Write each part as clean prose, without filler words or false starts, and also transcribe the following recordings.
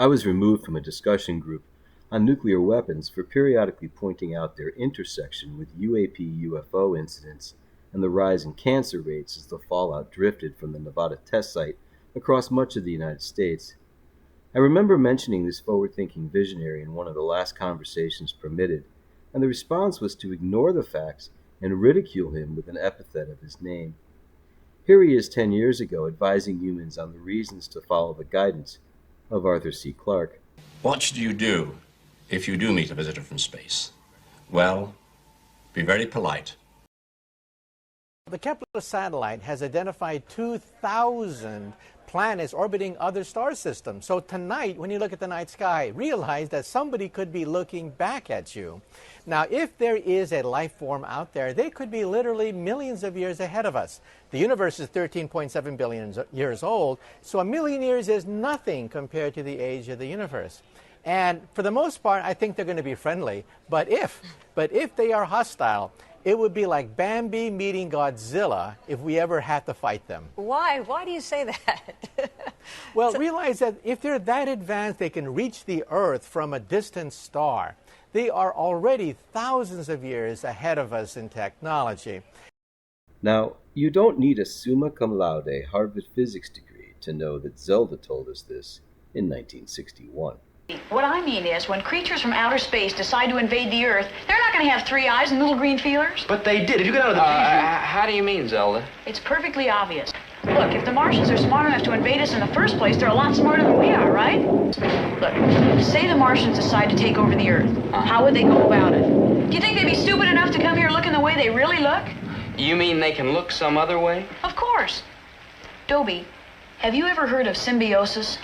I was removed from a discussion group on nuclear weapons for periodically pointing out their intersection with UAP UFO incidents and the rise in cancer rates as the fallout drifted from the Nevada test site across much of the United States. I remember mentioning this forward-thinking visionary in one of the last conversations permitted, and the response was to ignore the facts and ridicule him with an epithet of his name. Here he is 10 years ago advising humans on the reasons to follow the guidance of Arthur C. Clarke. What should you do if you do meet a visitor from space? Well, be very polite. The Kepler satellite has identified 2,000 planets orbiting other star systems. So tonight, when you look at the night sky, realize that somebody could be looking back at you. Now, if there is a life form out there, they could be literally millions of years ahead of us. The universe is 13.7 billion years old, so a million years is nothing compared to the age of the universe. And for the most part, I think they're going to be friendly. But if they are hostile, it would be like Bambi meeting Godzilla if we ever had to fight them. Why? Why do you say that? Well, realize that if they're that advanced, they can reach the Earth from a distant star. They are already thousands of years ahead of us in technology. Now, you don't need a summa cum laude Harvard physics degree to know that Zelda told us this in 1961. What I mean is, when creatures from outer space decide to invade the Earth, they're not going to have 3 eyes and little green feelers. But they did. If you get out of the How do you mean, Zelda? It's perfectly obvious. Look, if the Martians are smart enough to invade us in the first place, they're a lot smarter than we are, right? Look, say the Martians decide to take over the Earth. How would they go about it? Do you think they'd be stupid enough to come here looking the way they really look? You mean they can look some other way? Of course. Dobie, have you ever heard of symbiosis?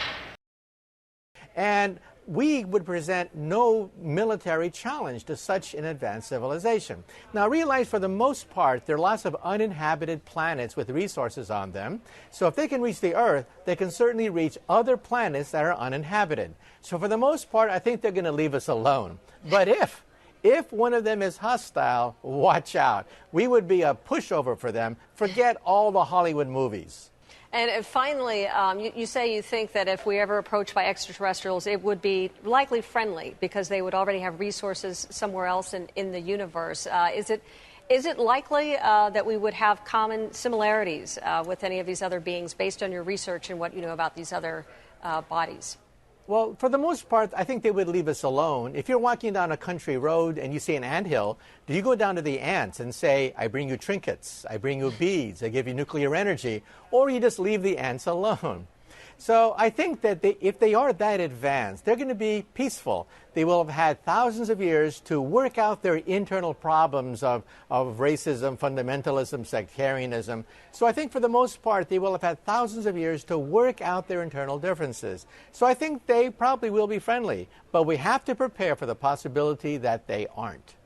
And we would present no military challenge to such an advanced civilization. Now realize, for the most part, there are lots of uninhabited planets with resources on them. So if they can reach the Earth, they can certainly reach other planets that are uninhabited. So for the most part, I think they're going to leave us alone. But if one of them is hostile, watch out. We would be a pushover for them. Forget all the Hollywood movies. And finally, you say you think that if we ever approached by extraterrestrials, it would be likely friendly because they would already have resources somewhere else in the universe. Is it likely that we would have common similarities with any of these other beings based on your research and what you know about these other bodies? Well, for the most part, I think they would leave us alone. If you're walking down a country road and you see an anthill, do you go down to the ants and say, I bring you trinkets, I bring you beads, I give you nuclear energy, or you just leave the ants alone? So I think that if they are that advanced, they're going to be peaceful. They will have had thousands of years to work out their internal problems of racism, fundamentalism, sectarianism. So I think for the most part, they will have had thousands of years to work out their internal differences. So I think they probably will be friendly, but we have to prepare for the possibility that they aren't.